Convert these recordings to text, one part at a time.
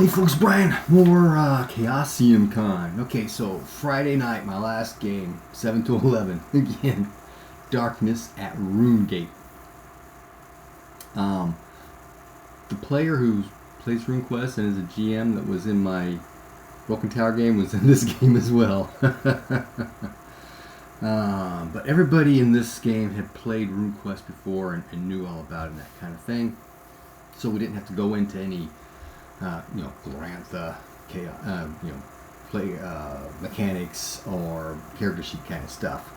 Hey folks, Brian, more ChaosiumCon. Okay, so Friday night, my last game, 7 to 11. Again, Darkness at Runegate. The player who plays Runequest and is a GM that was in my Broken Tower game was in this game as well. But everybody in this game had played RuneQuest before and knew all about it and that kind of thing. So we didn't have to go into any Glorantha, play mechanics or character sheet kind of stuff.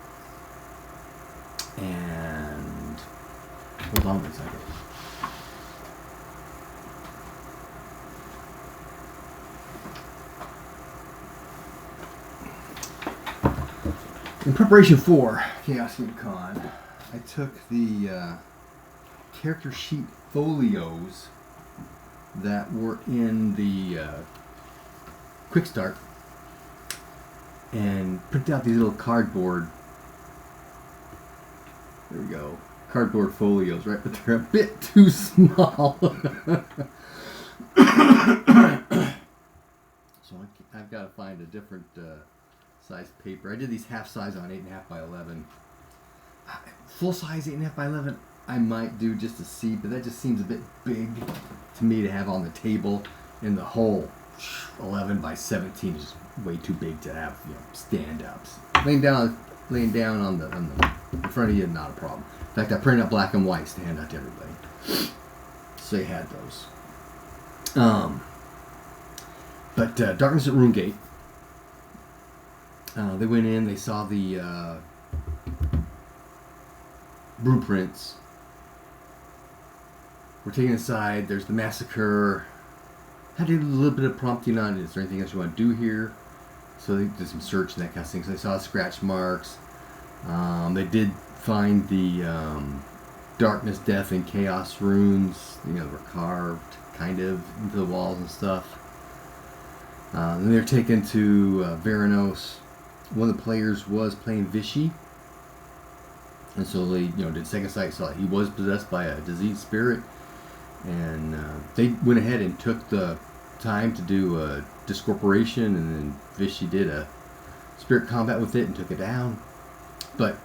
And hold on a second. In preparation for ChaosiumCon, I took the character sheet folios that were in the quick start and printed out these little cardboard, there we go, cardboard folios, right? But they're a bit too small. So I've got to find a different size paper. I did these half size on 8.5 by 11. Full size 8.5 by 11 I might do just to see, but that just seems a bit big to me to have on the table. And the whole 11 by 17 is just way too big to have, stand-ups. Laying down on the in front of you, not a problem. In fact, I printed out black and whites to hand out to everybody, so you had those. But Darkness at Runegate. They went in, they saw the blueprints. We're taken aside, there's the massacre. I did a little bit of prompting on, is there anything else you want to do here? So they did some search and that kind of thing. So they saw scratch marks. They did find the darkness, death, and chaos runes. Were carved kind of into the walls and stuff. Then they're taken to Veranos. One of the players was playing Vichy. And so they, did second sight, saw that he was possessed by a diseased spirit. And they went ahead and took the time to do a discorporation, and then Vichy did a spirit combat with it and took it down. But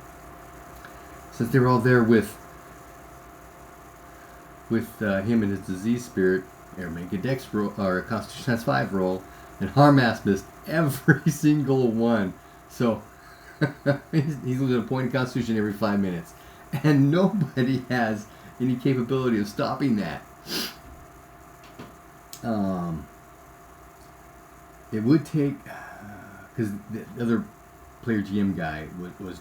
since they were all there with him and his diseased spirit, make a dex roll or a Constitution times 5 roll, and Harmas missed every single one. So he's losing a point in Constitution every 5 minutes, and nobody has any capability of stopping that. It would take, because the other player GM guy was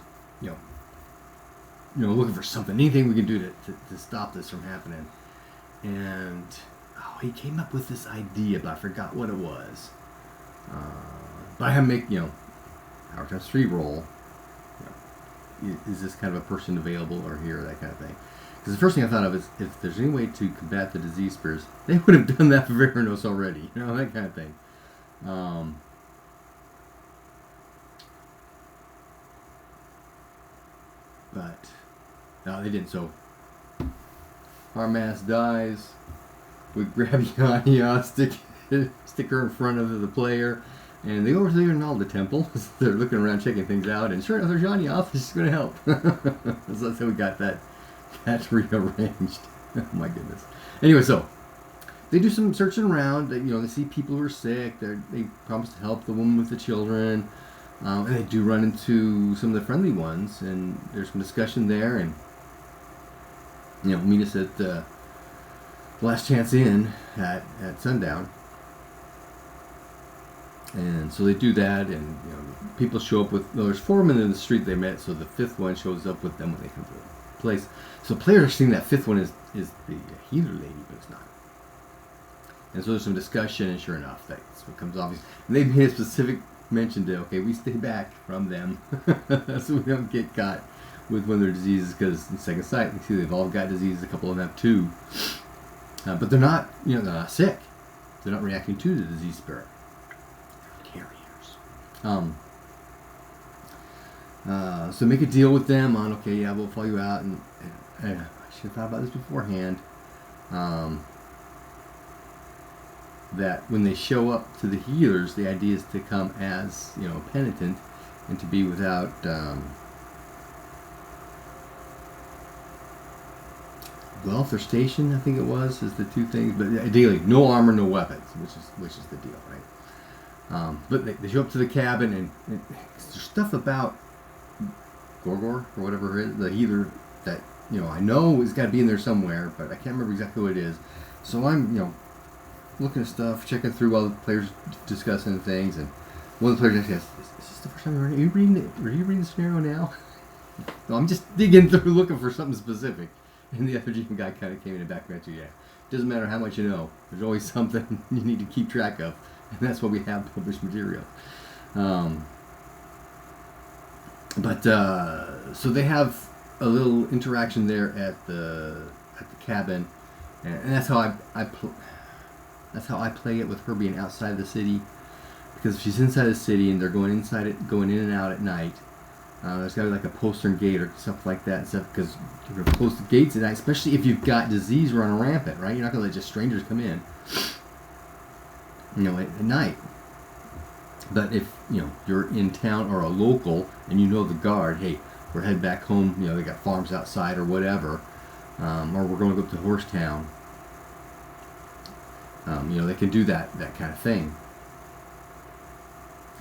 looking for something, anything we can do to stop this from happening. And he came up with this idea, but I forgot what it was. But I have to make, power times 3 roll. Is this kind of a person available or here, that kind of thing. Because the first thing I thought of is, if there's any way to combat the disease spirits, they would have done that for Veranos already. That kind of thing. But no, they didn't. So Harmas dies. We grab Yanya, stick her in front of the player, and they go over there in all the temple. They're looking around, checking things out, and sure enough, there's Yanya off. She's going to help. So that's how we got that rearranged. Oh my goodness. Anyway, so they do some searching around. They see people who are sick. They promise to help the woman with the children, and they do run into some of the friendly ones. And there's some discussion there. And meet us at the Last Chance Inn at sundown. And so they do that, and people show up with. There's 4 men in the street they met, so the 5th one shows up with them when they come to the place. So players are seeing that 5th one is the healer lady, but it's not. And so there's some discussion, and sure enough, that's what comes off. And they made a specific mention to, okay, we stay back from them so we don't get caught with one of their diseases, because in second sight, you see they've all got diseases, a couple of them have 2. But they're not, they're not sick. They're not reacting to the disease spirit. They're carriers. So make a deal with them on, okay, yeah, we'll follow you out, and I should have thought about this beforehand. that when they show up to the healers, the idea is to come as, you know, penitent and to be without wealth or station, I think it was, is the two things. But ideally, no armor, no weapons, which is the deal, right? But they show up to the cabin, and there's stuff about Gorgor or whatever it is, the healer, that, you know, I know it's got to be in there somewhere, but I can't remember exactly what it is. So I'm, you know, looking at stuff, checking through while the players discussing things, and one of the players actually asks, "Is this the first time you're reading? Are you reading it? Are you reading the scenario now?" No, I'm just digging through, looking for something specific. And the other GM guy kind of came in and back at you. Yeah, doesn't matter how much you know. There's always something you need to keep track of, and that's why we have published material. So they have a little interaction there at the cabin, and that's how that's how I play it with her being outside the city, because if she's inside the city and they're going inside it, going in and out at night, there's got to be like a postern gate or something like that and stuff, because you're going to close the gates at night, especially if you've got disease running rampant, right? You're not going to let just strangers come in, you know, at night. But if, you know, you're in town or a local and you know the guard, hey, we're heading back home, you know, they got farms outside or whatever, or we're going to go to Horsetown, you know, they can do that kind of thing.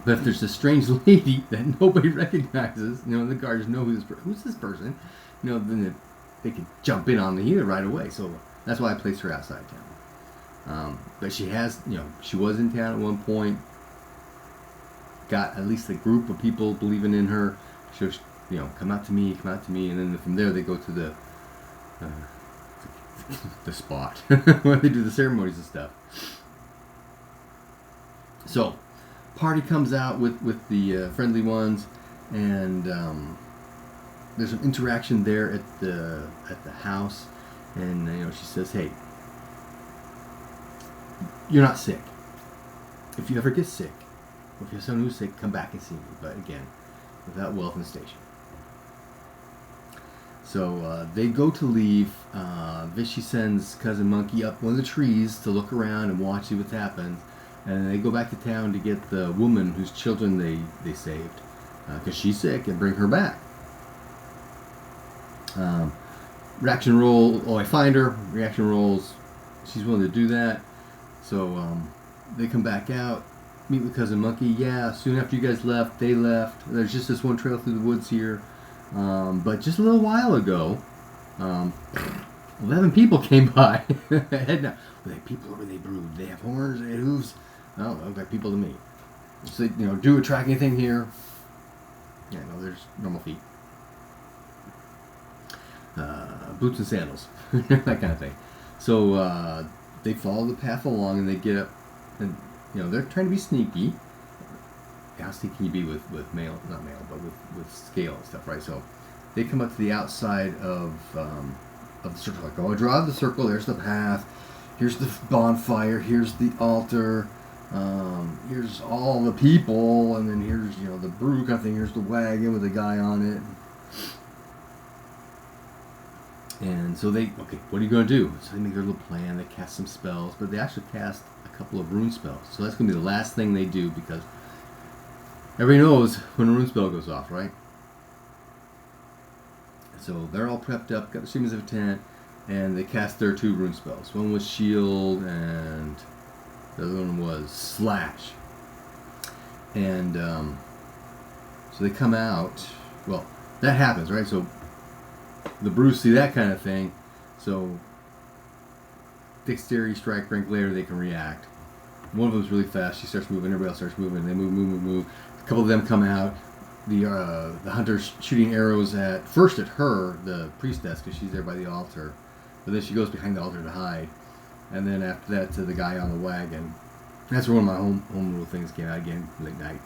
But if there's a strange lady that nobody recognizes, you know, and the guards know who's this person, you know, then they can jump in on the healer right away. So that's why I placed her outside town. But she has, you know, she was in town at one point, got at least a group of people believing in her. She'll, you know, come out to me, and then from there they go to the spot where they do the ceremonies and stuff. So, party comes out with the friendly ones, and there's some interaction there at the house, and, you know, she says, "Hey, you're not sick. If you ever get sick, or if you have someone who's sick, come back and see me. But again, without wealth and station." So they go to leave. Vishy sends Cousin Monkey up one of the trees to look around and watch, see what happens. And they go back to town to get the woman whose children they saved, because she's sick, and bring her back. Reaction roll. Oh, I find her. Reaction rolls. She's willing to do that. So they come back out, meet with Cousin Monkey. Yeah, soon after you guys left, they left. There's just this one trail through the woods here. But just a little while ago, 11 people came by. Were they people or were they brood? They have horns, they have hooves. Oh, they look like people to me. So, you know, do attract anything here? Yeah, no, there's normal feet. Boots and sandals. That kind of thing. So, they follow the path along, and they get up, and, you know, they're trying to be sneaky. How sneaky can you be with mail, not mail, but with scale and stuff, right? So they come up to the outside of the circle, like, oh, I draw the circle, there's the path, here's the bonfire, here's the altar, here's all the people, and then here's, you know, the brew kind of thing, here's the wagon with the guy on it. And so okay, what are you going to do? So they make their little plan, they cast some spells, but they actually cast a couple of rune spells. So that's going to be the last thing they do, because everybody knows when a rune spell goes off, right? So they're all prepped up, got the streamers of tent, and they cast their 2 rune spells. One was shield, and the other one was slash. And so they come out. Well, that happens, right? So the brews see that kind of thing. So dexterity, strike, rank later, they can react. One of them's really fast. She starts moving. Everybody else starts moving. They move. A couple of them come out. The hunter's shooting arrows at her, the priestess, because she's there by the altar. But then she goes behind the altar to hide. And then after that, to the guy on the wagon. That's where one of my home rule things came out again. Late night,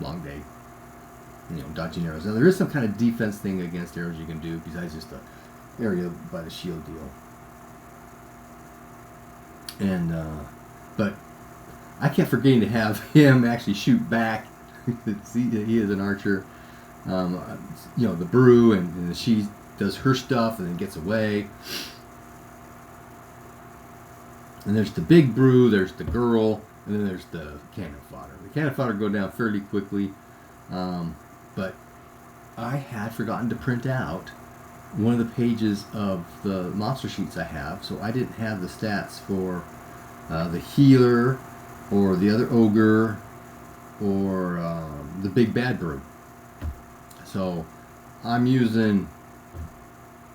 long day. You know, dodging arrows. Now there is some kind of defense thing against arrows you can do besides just the area by the shield deal. And but I kept forgetting to have him actually shoot back. He is an archer. You know, the brew, and she does her stuff and then gets away. And there's the big brew, there's the girl, and then there's the cannon fodder. The cannon fodder go down fairly quickly, but I had forgotten to print out one of the pages of the monster sheets I have, so I didn't have the stats for the healer, or the other ogre, or the big bad brew. So I'm using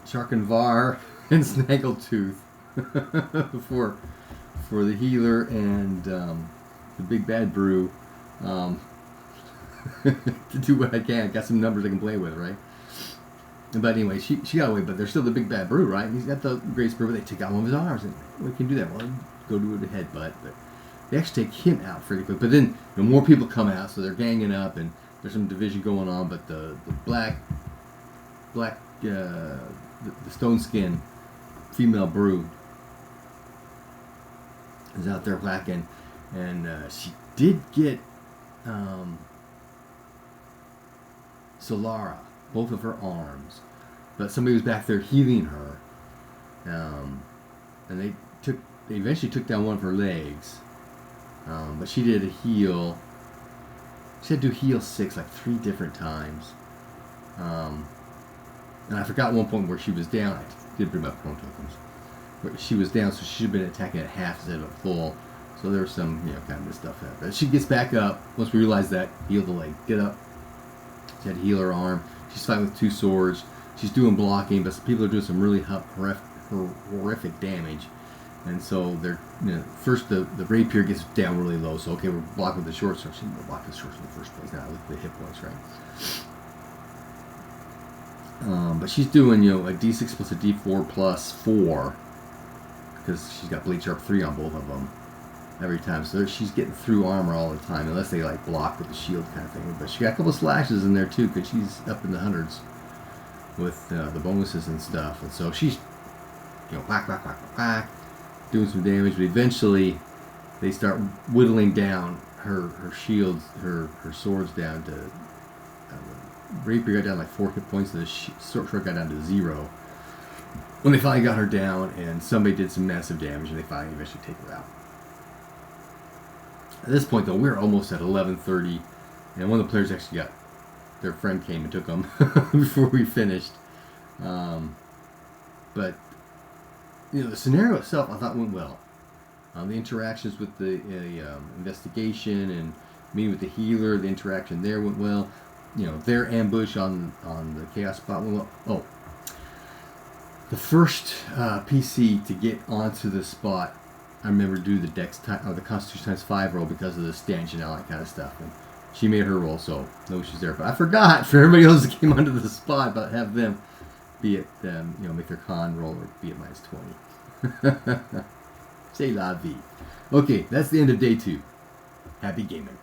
Sharkenvar and Snaggletooth for the healer and the big bad brew to do what I can. Got some numbers I can play with, right? But anyway, she got away, but there's still the big bad brew, right? And he's got the great brew, but they took out one of his arms, and we can do that. Well, go do it a headbutt, but they actually take him out pretty quick. But then more people come out, so they're ganging up, and there's some division going on. But the stone skin female brew is out there whacking, and she did get Solara, both of her arms, but somebody was back there healing her, and they eventually took down one of her legs, but she did a heal. She had to do heal 6 like 3 different times, and I forgot one point where she was down. I did bring my prone tokens. But she was down, so she should have been attacking at half instead of at full. So there was some, kind of this stuff happening. But she gets back up. Once we realize that, heal the leg. Get up. She had to heal her arm. She's fighting with 2 swords. She's doing blocking, but some people are doing some really horrific damage. And so they're, first the rapier gets down really low. So okay, we're blocking with the short sword. She didn't block the short sword in the first place. Now with the hit points, right? But she's doing, a D6 plus a D4 plus 4. Because she's got Bleed Sharp 3 on both of them every time. So she's getting through armor all the time, unless they block with the shield kind of thing. But she got a couple slashes in there too, because she's up in the hundreds with the bonuses and stuff. And so she's, whack, whack, whack, whack, doing some damage. But eventually they start whittling down her shields, her swords down to... Rapier got down like 4 hit points, and the short sword got down to 0. When they finally got her down, and somebody did some massive damage, and they finally eventually take her out. At this point, though, we're almost at 11:30, and one of the players actually got their friend came and took them before we finished. But the scenario itself, I thought went well. The interactions with the investigation and meeting with the healer, the interaction there went well. Their ambush on the chaos spot went well. Oh. The first PC to get onto the spot, I remember do the Dex or the Constitution times 5 roll because of the stench and all that kind of stuff. And she made her roll, so no issues there. But I forgot for everybody else that came onto the spot about have them be it make their con roll or be at -20. C'est la vie. Okay, that's the end of day 2. Happy gaming.